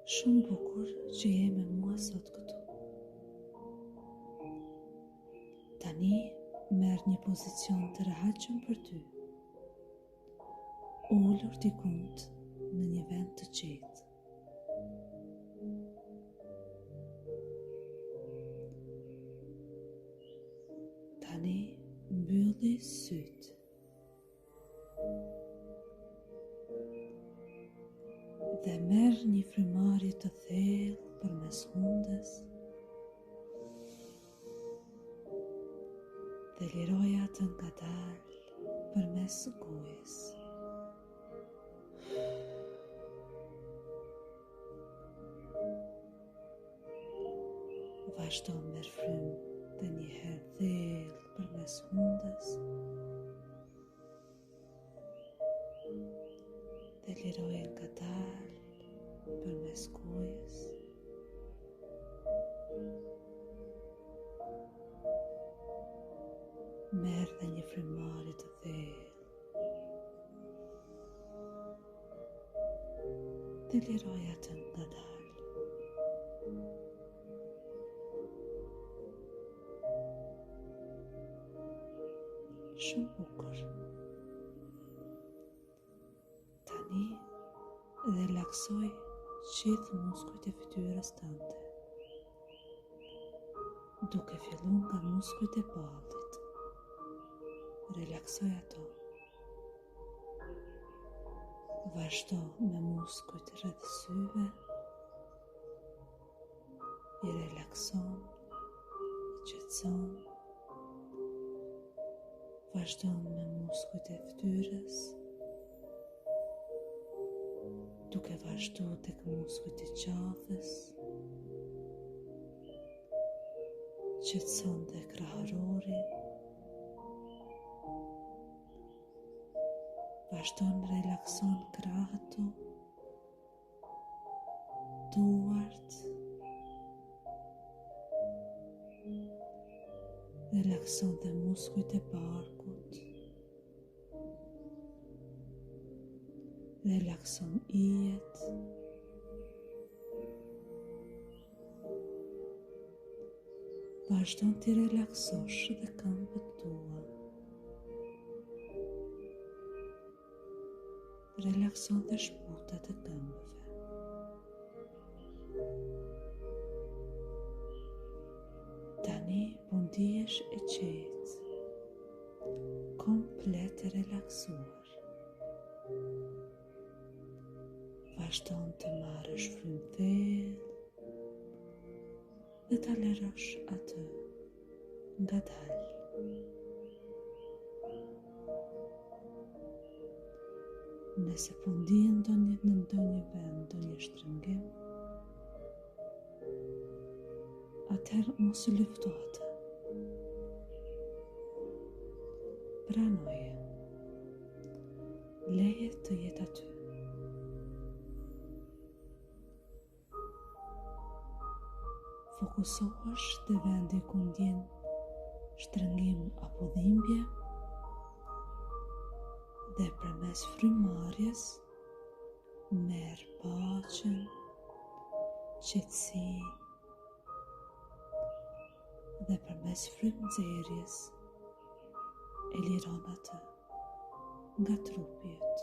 Shumë bukur që je me mua sot këtu. Tani merr një pozicion të rehatshëm për ty, ullur dikund në një vend të qetë. Tani mbylli sytë. Dhe merr një frymarrje të thellë përmes hundes dhe liroj atë ngadalë përmes gojës. Vazhdo merr frymë dhe një herë thellë përmes hundes dhe liroj ngadalë përmes gojës. Merr dhe një frymarrje të thellë dhe liroj atë ngadalë. Shumë bukur. Tani relaksoj gjithë muskujt e fytyrës tënde, duke filluar nga muskujt e ballit. Relaksoj ato. Vazhdo me muskujt rreth syve. I relakson, i qetëson. Vazhdo me muskujt e fytyrës, duke vazhdu tek muskujt e qafës. Qetëson dhe kraharorin. Vazhdon relakson krahët tu, duart. Relakson dhe muskujt e barkut. Relakson ijet. Vazhdon të relaksosh dhe këmbët tua. Relakson dhe shputat e këmbëve. Tani po ndihesh e qetë, komplet e relaksuar. Vazhdon të marrësh frymë thellë dhe ta lërosh atë ngadalë. Nëse po ndihen në ndonjë vend ndonjë shtrëngim, atëherë mos u lufto atë. Pranoje. Leje të jetë aty. Fokusohesh te vendi ku ndjen shtrëngim apo dhimbje dhe përmes frymarrjes merr paqen, qetësinë dhe përmes frymënxerjes e liron atë nga trupi yt.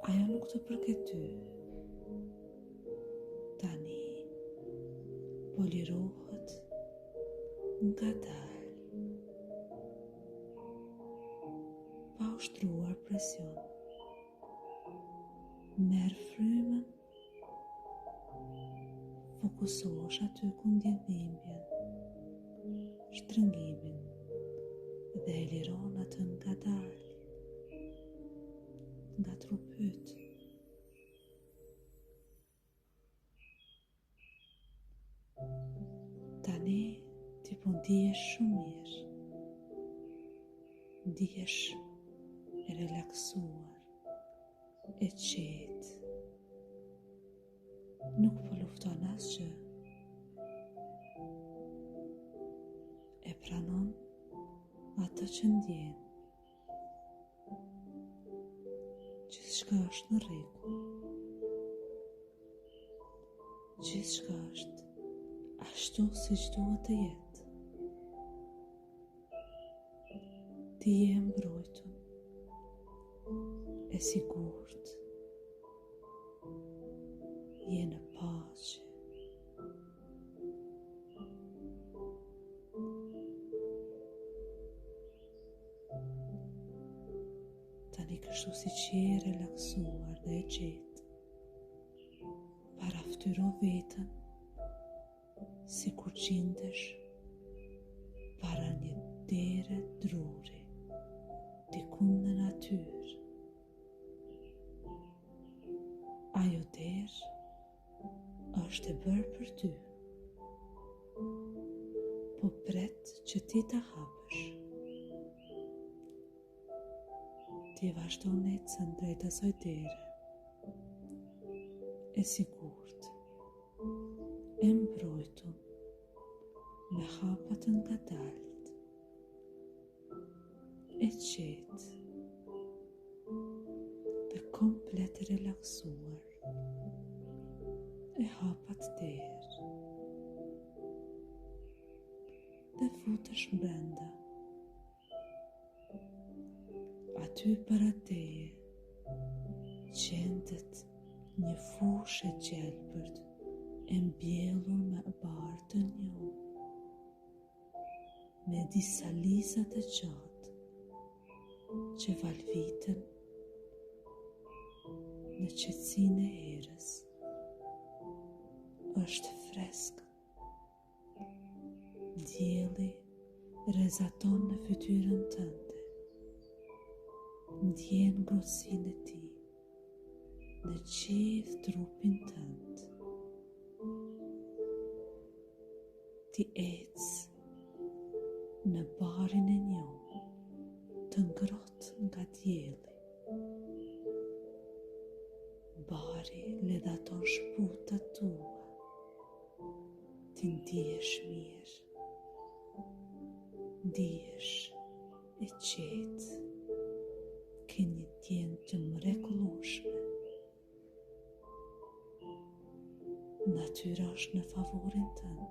Ajo nuk të përket ty. Tani po lirohet ngadalë, pa ushtruar presion. Merr frymën, fokusohesh aty ku ndjen dhimbjen, shtrëngimin dhe e liron atë ngadalë nga trupi yt. Tani ti po ndihesh shumë mirë. Ndihesh e relaksuar, e qetë. Nuk po lufton asgjë. E pranon atë që ndjen. Gjithçka është në rregull. Gjithçka është ashtu siç duhet të jetë. Ti je mbrojtur, e sigurt, je në paqe. Tani kështu si që je relaksuar dhe e gjetë, paraftyro vetën si kur qindesh para një dere druri, dikun në natyrë. Ajo derë është e bërë për ty, po pret që ti ta hapësh. Ti vazhdon ecën drejt asaj dere, e sigurt, e mbrojtur, me hapat ngadalt, e qetë dhe komplet relaksuar, e hapat derë dhe futesh brenda. Aty para teje qendet një fushë e gjelbërt e mbjellur me barë të njohur, me disa liza të gjatë që valviten në qetësinë e erës. Është freskë. Dielli rrezaton në fytyrën tënde. Ndjen ngrohtësinë e tij në gjithë trupin tënd. Ti ec në barin e njohur, të ngrohtë nga dielli. Bari ledhaton shputat tua. Ti ndihesh mirë. Ndihesh e qetë. Ke një ndjenjë të mrekullueshme. Natyra është në favorin tënd.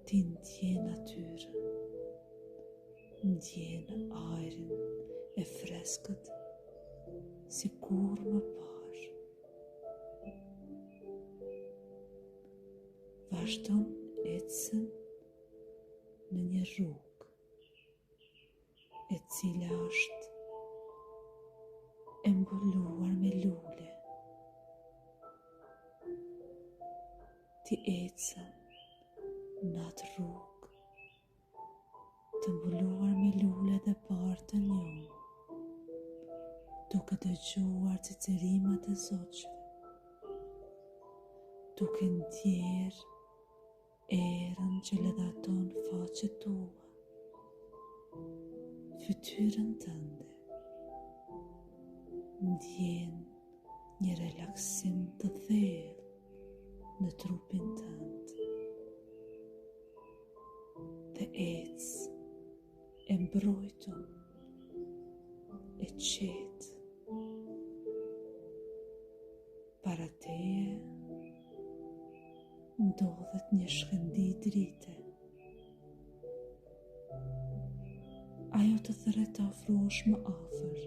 Ti ndjen natyrën, ndjen ajrin e freskët si kur më parë. Vazhdon ecën në një rrugë e cila është e mbuluar me lule. Ti ecën në atë rrugë të mbuluar me lule dhe barë të njohur, duke dëgjuar cicerimat e zogjve, duke ndjerë erën që ledhaton faqet tua, fytyrën tënde. Ndjen një relaksim të thellë në trupin tënd. Dhe ec e mbrojtur, e qetë. Para teje ndodhet një shkëndi drite. Ajo të thret të afrohesh më afër.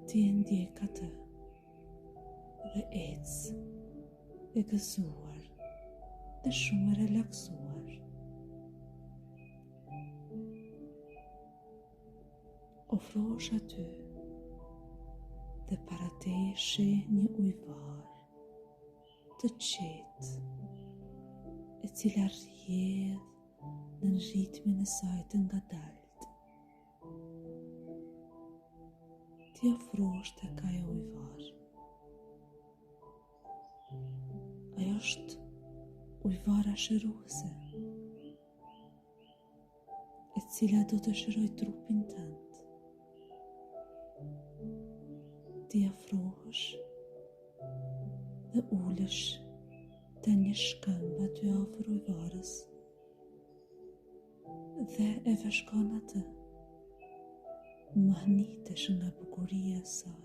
Ti e ndjek atë dhe ec e gëzuar dhe shumë e relaksuar. Ofrohesh aty dhe para teje sheh një ujvar të qetë, e cila rrjedh në ritmin e saj të ngadalt. Ti ofrohesh tek ajo ujvar. Ajo është ujvara shëruese, e cila do të shëroj trupin tënd. Ti afrohesh dhe ulesh te një shkëmbë aty afër ujvarës dhe e veshkon atë mahnitesh nga bukuria e saj.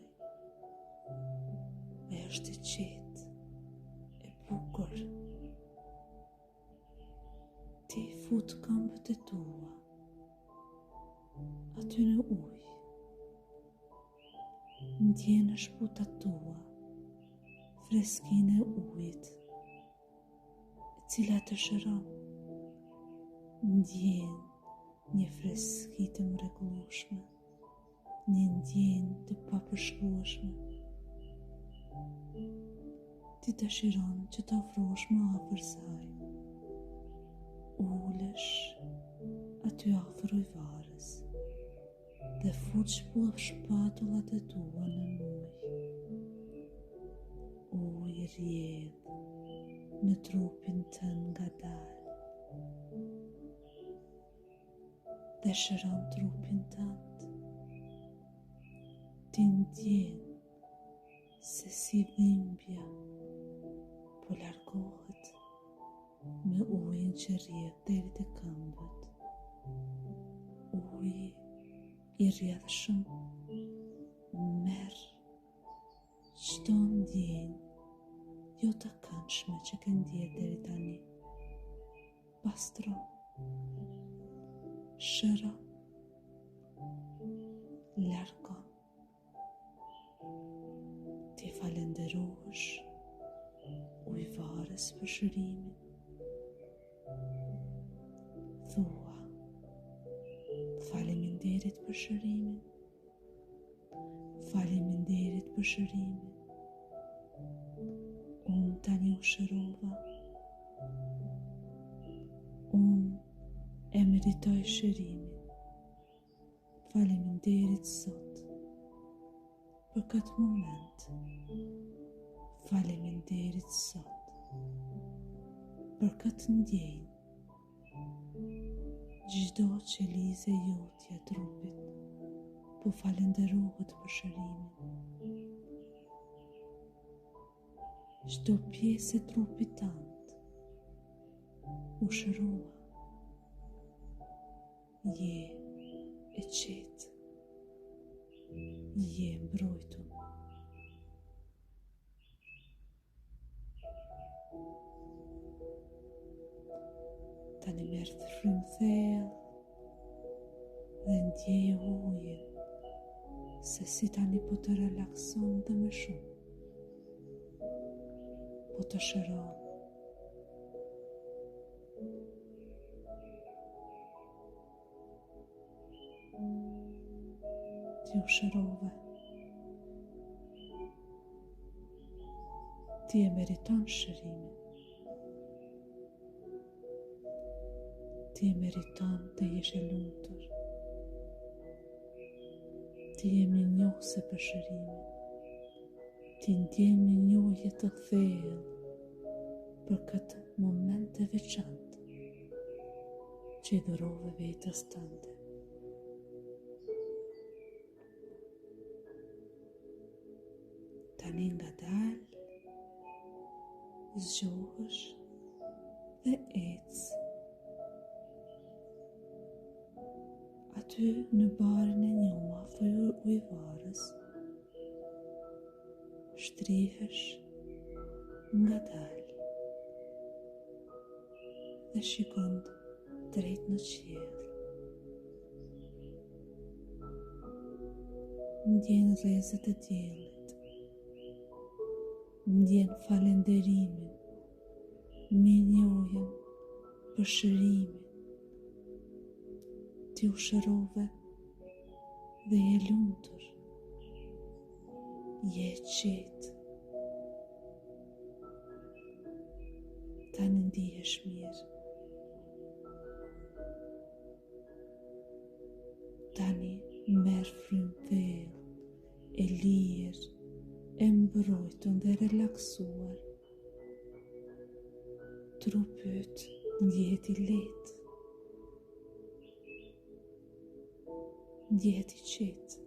E është e qetë, e bukur. Ti fut këmbët e tua aty në ujë. Ndjen në shputat tua freskinë e ujit, e cila të shëron. Ndjen një freski të mrekullueshme, një ndjenjë të papërshkrueshme. Ti dëshiron që të ofrohesh më afër saj. Ulesh aty afër ujëvarës dhe fut shpatullat e tua në ujë. Uji rrjedh në trupin tënd ngadalë dhe shëron trupin tënd. Ti ndjen se si dhimbja po largohet me ujin që rrjedh deri te këmbët. Uji i rrjedhshëm merr çdo ndjenjë jo të këndshme që ke ndjerë deri tani. Pastro, shëro, largo. Ti falenderohesh ujëvarës për shërimin. Thua, faleminderit për shërimin. Faleminderit për shërimin. Unë tani u shërova. Unë e meritoj shërimin. Faleminderit Zot për këtë moment. Faleminderit Zot për këtë ndjenjë. Çdo qelizë e jotja e trupit po falenderohet për shërimin. Çdo pjesë e trupit tënd u shërua. Je e qetë. Je mbrojtur. Tani merr frymë thellë dhe ndjeje ujin se si tani po të relakson dhe më shumë. Po të shëron. Ti u shërove. Ti e meriton shërimin. Ti e meriton të jesh e lumtur. Ti je mirënjohëse për shërimin. Ti ndjen mirënjohje të thellë për këtë moment të veçantë që i dhurove vetes tënde. Tani ngadalë zgjohesh dhe ec. Aty në barin e njëma afër ujëvarës, shtrihesh ngadalë dhe shikon drejt në qiell. Ndjen rrezet e diellit. Ndjen falenderimin, mirënjohjen për shërimin. Ti u shërove dhe je lumtur. Je qetë. Tani ndihesh mirë. Tani merr frymë thellë, e lirë, e mbrojtur dhe relaksuar. Trupi yt ndjehet i lehtë. Ndjehet i qetë.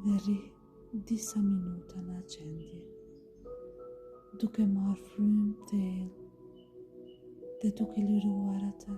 Dhe rri disa minuta në gjendje, duke marrë frymë thellë dhe duke liruar atë.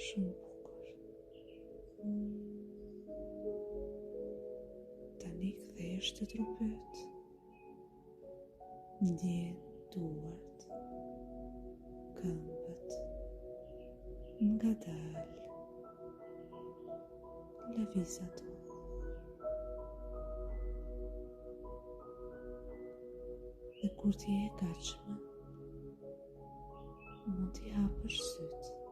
shumë bukur. Tani kthehesh te trupet, ndjen duart, këmbët, ngadalë, lëviz ato. Dhe kur ti je e gatshme, mund t'i hapësh sytë.